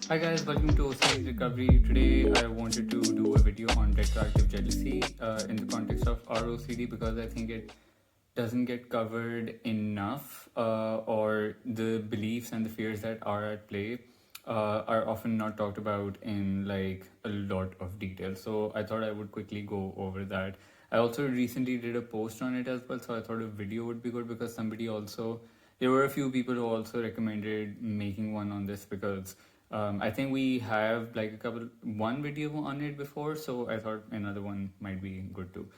Hi guys, welcome to OCD Recovery. Today I wanted to do a video on retroactive jealousy in the context of ROCD because I think it doesn't get covered enough, or the beliefs and the fears that are at play are often not talked about in like a lot of detail. So I thought I would quickly go over that. I also recently did a post on it as well, so I thought a video would be good because there were a few people who also recommended making one on this because I think we have like one video on it before, so I thought another one might be good too.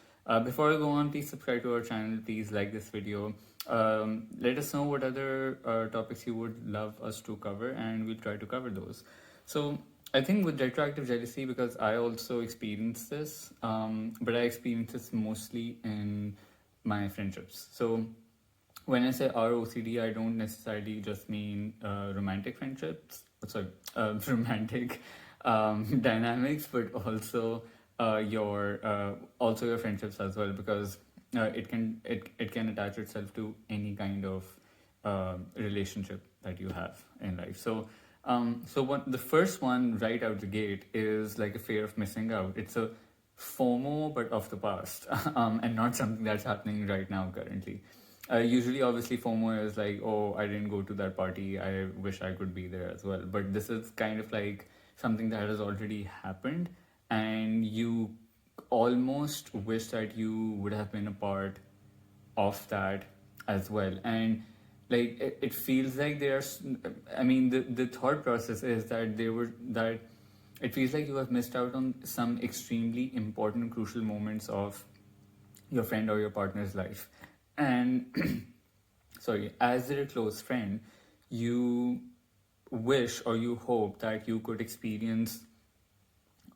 Before I go on, please subscribe to our channel, please like this video. Let us know what other topics you would love us to cover, and we'll try to cover those. So, I think with retroactive jealousy, because I also experienced this, but I experienced this mostly in my friendships. So, when I say ROCD, I don't necessarily just mean romantic friendships, romantic dynamics, but also your friendships as well, because it can attach itself to any kind of relationship that you have in life. So what the first one right out the gate is like a fear of missing out. It's a FOMO, but of the past, and not something that's happening right now currently. Usually, obviously, FOMO is like, oh, I didn't go to that party. I wish I could be there as well. But this is kind of like something that has already happened, and you almost wish that you would have been a part of that as well. And like it feels like the thought process is that it feels like you have missed out on some extremely important, crucial moments of your friend or your partner's life. And sorry, as their close friend, you wish or you hope that you could experience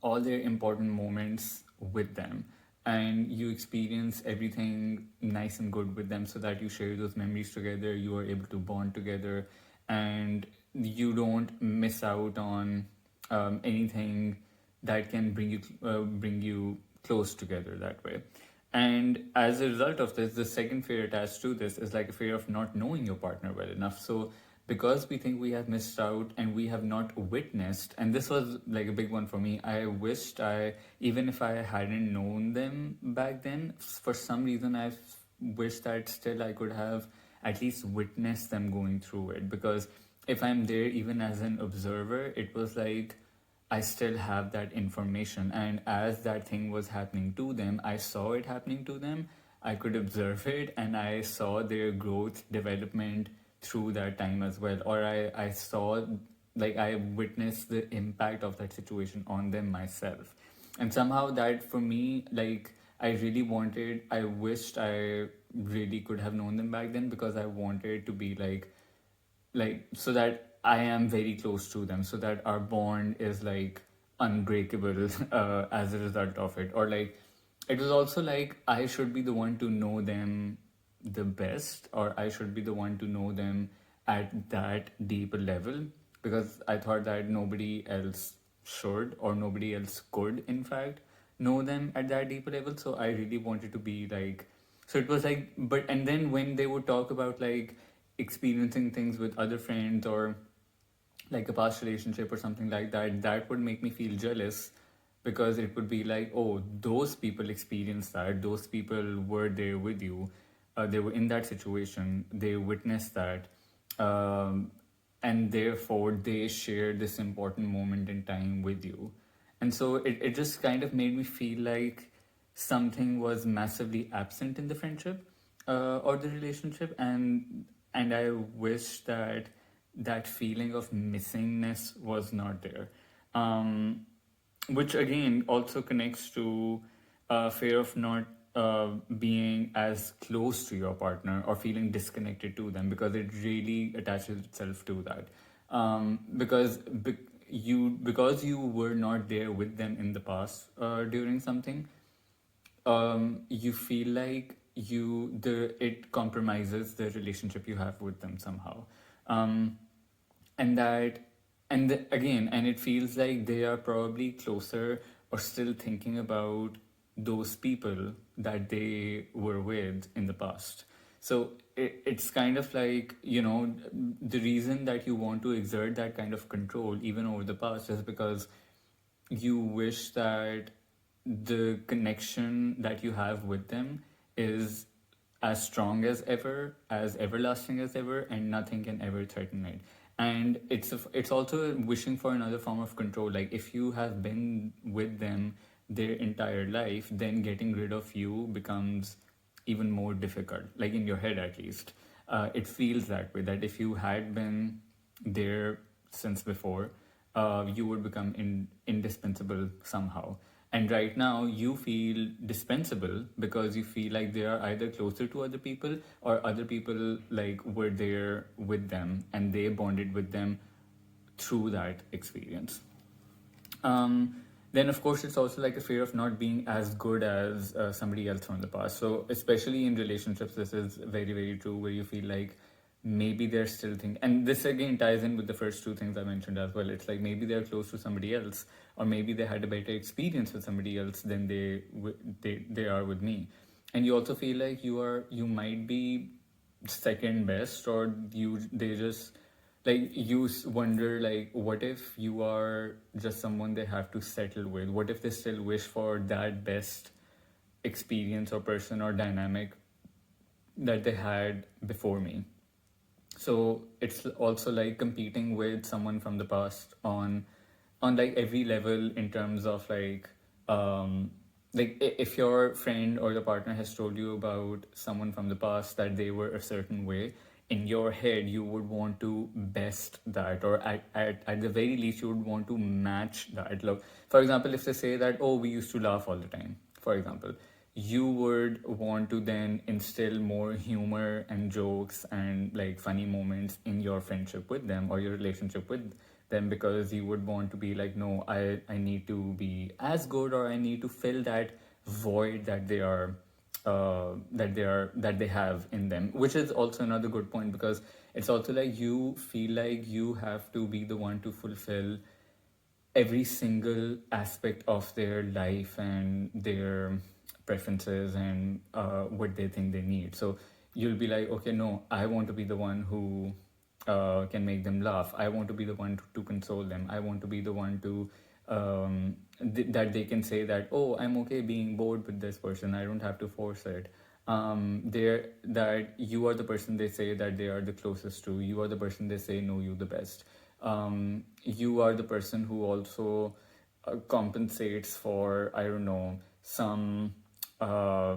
all their important moments with them, and you experience everything nice and good with them so that you share those memories together, you are able to bond together, and you don't miss out on anything that can bring you close together that way. And as a result of this, the second fear attached to this is like a fear of not knowing your partner well enough. So, because we think we have missed out and we have not witnessed, and this was like a big one for me, I wished even if I hadn't known them back then, for some reason, I wish that still I could have at least witnessed them going through it. Because if I'm there, even as an observer, it was like, I still have that information. And as that thing was happening to them, I saw it happening to them. I could observe it and I saw their growth, development through that time as well. Or I saw, like, I witnessed the impact of that situation on them myself. And somehow that for me, like, I wished I really could have known them back then because I wanted to be like so that I am very close to them, so that our bond is like unbreakable as a result of it. Or like, it was also like I should be the one to know them the best, or I should be the one to know them at that deeper level, because I thought that nobody else should, or nobody else could, in fact, know them at that deeper level. So I really wanted to be like, so it was like, but and then when they would talk about like experiencing things with other friends, or like a past relationship or something like that, that would make me feel jealous, because it would be like, oh, those people experienced that, those people were there with you, they were in that situation, they witnessed that, um, and therefore they shared this important moment in time with you. And so it just kind of made me feel like something was massively absent in the friendship, or the relationship, and I wish that that feeling of missingness was not there. Um, which again also connects to fear of not being as close to your partner, or feeling disconnected to them, because it really attaches itself to that. Because you were not there with them in the past, during something, you feel like it compromises the relationship you have with them somehow. um, and that again, and it feels like they are probably closer, or still thinking about those people that they were with in the past. So it's kind of like, the reason that you want to exert that kind of control even over the past is because you wish that the connection that you have with them is as strong as ever, as everlasting as ever, and nothing can ever threaten it. And it's also wishing for another form of control. Like if you have been with them their entire life, then getting rid of you becomes even more difficult. Like in your head, at least, it feels that way. That if you had been there since before, you would become indispensable somehow. And right now, you feel dispensable because you feel like they are either closer to other people or other people like were there with them and they bonded with them through that experience. Um, then, of course, it's also like a fear of not being as good as somebody else from the past. So, especially in relationships, this is very, very true, where you feel like maybe they're still thinking, and this again ties in with the first two things I mentioned as well. It's like maybe they're close to somebody else, or maybe they had a better experience with somebody else than they are with me, and you also feel like you might be second best, or they just like wonder like what if you are just someone they have to settle with, what if they still wish for that best experience or person or dynamic that they had before me. So it's also like competing with someone from the past on like every level in terms of um if your friend or your partner has told you about someone from the past that they were a certain way, in your head you would want to best that, or at the very least you would want to match that. Look, for example, if they say that, oh, we used to laugh all the time, for example, you would want to then instill more humor and jokes and like funny moments in your friendship with them or your relationship with them, because you would want to be like, no, I need to be as good, or I need to fill that void that that they have in them, which is also another good point, because it's also like you feel like you have to be the one to fulfill every single aspect of their life and their preferences and what they think they need. So you'll be like, okay, no, I want to be the one who can make them laugh. I want to be the one to console them. I want to be the one to that they can say that, oh, I'm okay being bored with this person. I don't have to force it. They're that you are the person they say that they are the closest to. You are the person they say know you the best. You are the person who also compensates for, I don't know, some uh,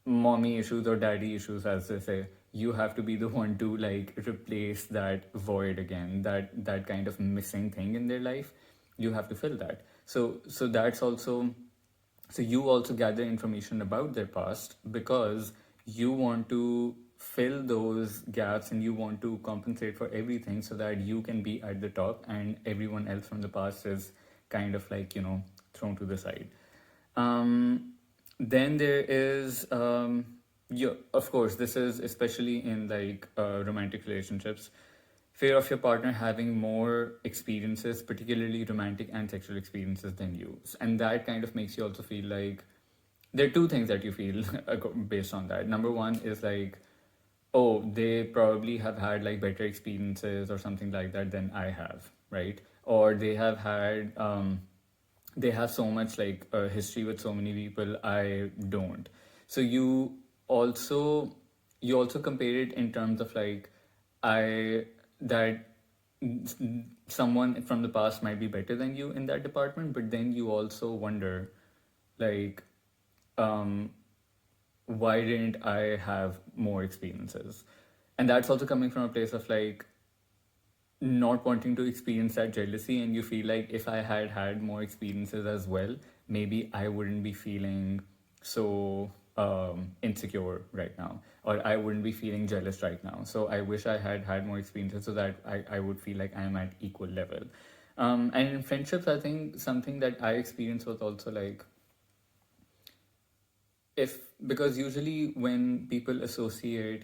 mommy issues or daddy issues, as they say. You have to be the one to like replace that void again, that kind of missing thing in their life. You have to fill that. So that's also, so you also gather information about their past because you want to fill those gaps and you want to compensate for everything so that you can be at the top and everyone else from the past is kind of like, thrown to the side. Then there is, of course, this is especially in like romantic relationships, fear of your partner having more experiences, particularly romantic and sexual experiences than you. And that kind of makes you also feel like there are two things that you feel based on that. Number one is like, oh, they probably have had like better experiences or something like that than I have, right? Or they have so much like history with so many people, I don't. So also you also compare it in terms of like, I that someone from the past might be better than you in that department, but then you also wonder like, um why didn't I have more experiences? And that's also coming from a place of like not wanting to experience that jealousy, and you feel like if I had had more experiences as well, maybe I wouldn't be feeling so insecure right now, or I wouldn't be feeling jealous right now. So I wish I had had more experiences so that I would feel like I'm at equal level. And in friendships, I think something that I experienced was also like, if because usually when people associate,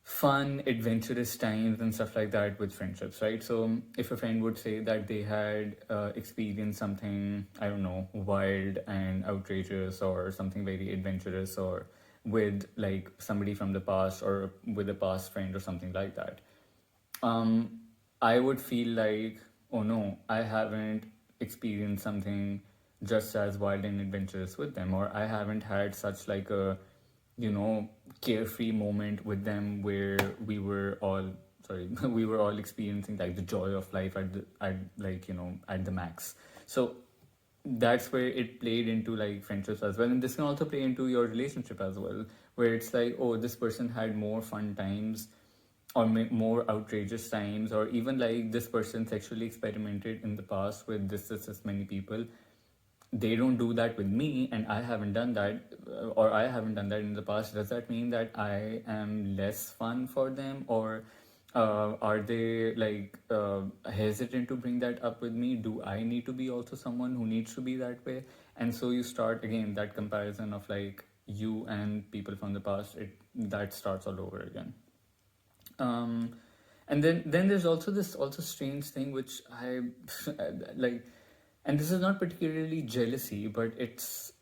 fun, adventurous times and stuff like that with friendships, right? So if a friend would say that they had experienced something, I don't know, wild and outrageous or something very adventurous or with like somebody from the past or with a past friend or something like that, I would feel like, oh no, I haven't experienced something just as wild and adventurous with them, or I haven't had such like a, you know, carefree moment with them where we were all, sorry, we were all experiencing like the joy of life at like, you know, at the max. So that's where it played into like friendships as well, and this can also play into your relationship as well, where it's like, oh, this person had more fun times or more outrageous times, or even like this person sexually experimented in the past with this many people. They don't do that with me, and I haven't done that, or I haven't done that in the past. Does that mean that I am less fun for them, or are they like hesitant to bring that up with me? Do I need to be also someone who needs to be that way? And so you start again that comparison of like you and people from the past. It that starts all over again. um and then there's also this also strange thing which I like, and this is not particularly jealousy, but it's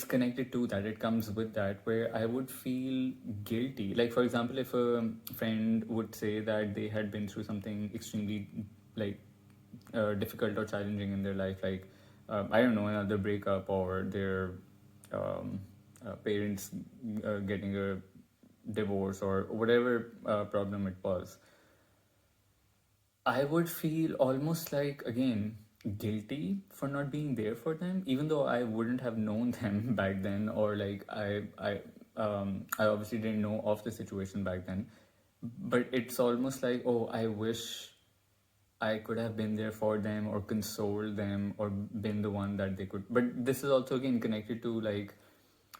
connected to that, it comes with that, where I would feel guilty. Like for example, if a friend would say that they had been through something extremely like difficult or challenging in their life, like I don't know, another breakup, or their um, parents getting a divorce, or whatever problem it was, I would feel almost like, again, guilty for not being there for them, even though I wouldn't have known them back then, or like I obviously didn't know of the situation back then. But it's almost like, oh, I wish I could have been there for them, or consoled them, or been the one that they could. But this is also again connected to like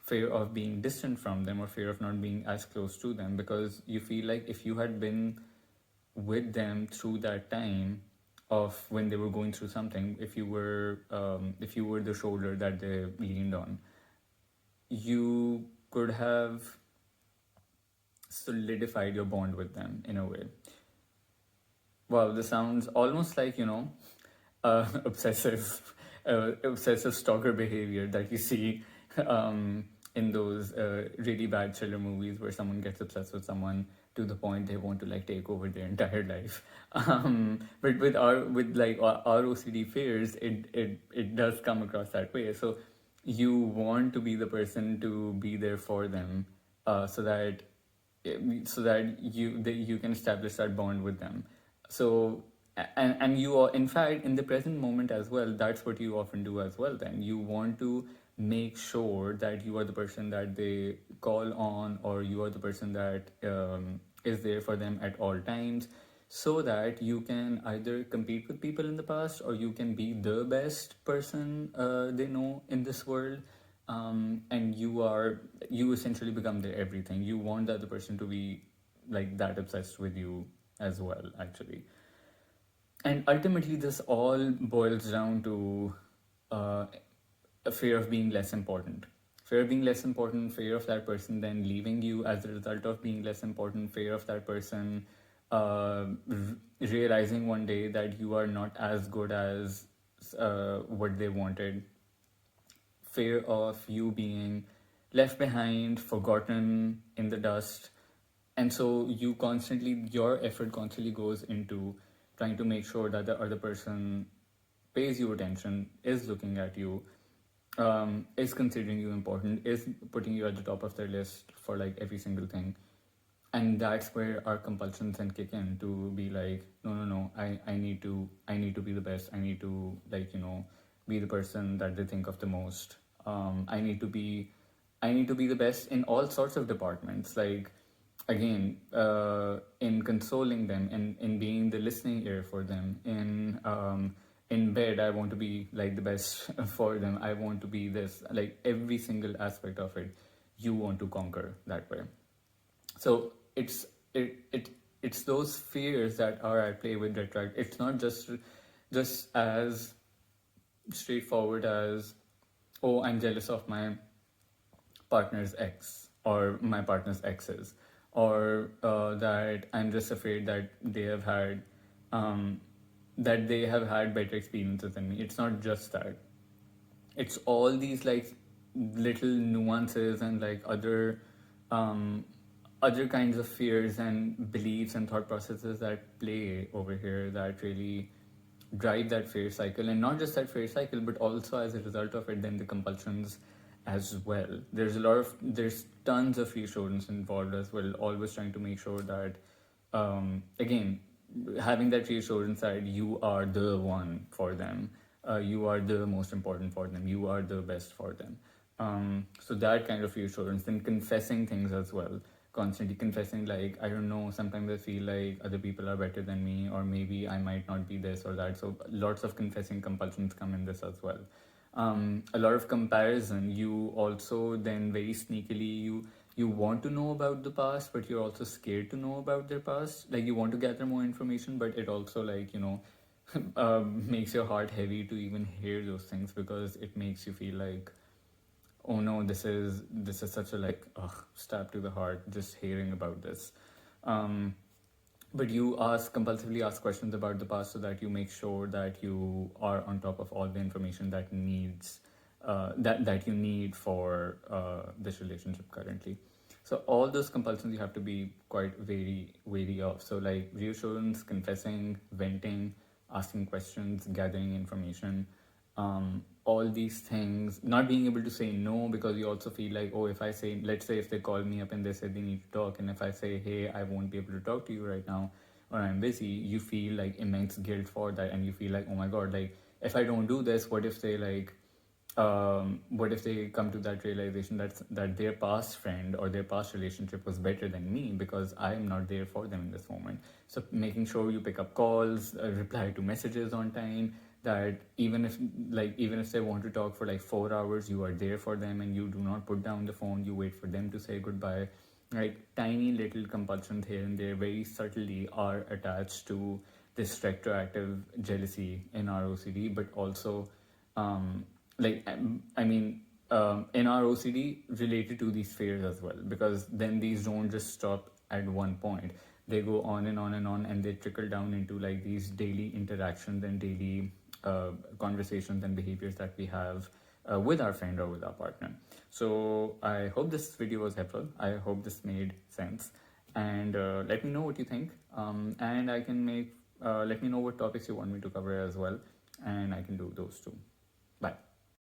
fear of being distant from them, or fear of not being as close to them, because you feel like if you had been with them through that time of when they were going through something, if you were the shoulder that they leaned on, you could have solidified your bond with them in a way. Wow, this sounds almost like, obsessive stalker behavior that you see in those really bad thriller movies where someone gets obsessed with someone to the point they want to like take over their entire life. But with our OCD fears, it does come across that way. So you want to be the person to be there for them, so that you can establish that bond with them. So and you are, in fact, in the present moment as well, that's what you often do as well. Then you want to make sure that you are the person that they call on, or you are the person that is there for them at all times, so that you can either compete with people in the past, or you can be the best person they know in this world. And you essentially become their everything. You want the other person to be like that obsessed with you as well, actually. And ultimately this all boils down to uh, a fear of being less important. Fear of being less important, fear of that person then leaving you as a result of being less important, fear of that person realizing one day that you are not as good as what they wanted, fear of you being left behind, forgotten in the dust. And so your effort constantly goes into trying to make sure that the other person pays you attention, is looking at you, is considering you important, is putting you at the top of their list for like every single thing. And that's where our compulsions then kick in to be like, no, I need to be the best. I need to, like, be the person that they think of the most. I need to be the best in all sorts of departments, like, again, in consoling them, in being the listening ear for them, in bed I want to be like the best for them. I want to be this, like every single aspect of it you want to conquer that way. So it's those fears that are at play with retroact. It's not just as straightforward as, oh, I'm jealous of my partner's ex or my partner's exes, or that I'm just afraid that um, they have had better experiences than me. It's not just that. It's all these like little nuances and like other Other kinds of fears and beliefs and thought processes that play over here that really drive that fear cycle, and not just that fear cycle but also as a result of it then the compulsions as well. There's tons of reassurance involved as well, always trying to make sure that again, having that reassurance that you are the one for them, you are the most important for them, you are the best for them. So that kind of reassurance, then confessing things as well, constantly confessing, like, I don't know, sometimes I feel like other people are better than me, or maybe I might not be this or that. So lots of confessing compulsions come in this as well. A lot of comparison. You also then very sneakily you want to know about the past, but you're also scared to know about their past. Like, you want to gather more information, but it also, like, makes your heart heavy to even hear those things, because it makes you feel like, oh no, this is such a, like, stab to the heart just hearing about this. But you compulsively ask questions about the past so that you make sure that you are on top of all the information that needs that you need for this relationship currently. So all those compulsions you have to be quite very wary of. So, like, reassurance, confessing, venting, asking questions, gathering information, all these things, not being able to say no, because you also feel like, oh, if I say, let's say if they call me up and they say they need to talk, and if I say, hey, I won't be able to talk to you right now, or I'm busy, you feel like immense guilt for that, and you feel like, oh my god, like, if I don't do this, what if they, like, what if they come to that realization that their past friend or their past relationship was better than me because I'm not there for them in this moment. So making sure you pick up calls, reply to messages on time, that even if they want to talk for like 4 hours, you are there for them and you do not put down the phone, you wait for them to say goodbye. Like, tiny little compulsions here and there very subtly are attached to this retroactive jealousy in our OCD, but also um, in our OCD related to these fears as well, because then these don't just stop at one point. They go on and on and on, and they trickle down into, like, these daily interactions and daily conversations and behaviors that we have with our friend or with our partner. So I hope this video was helpful. I hope this made sense, and let me know what you think. And I can let me know what topics you want me to cover as well, and I can do those too. Bye.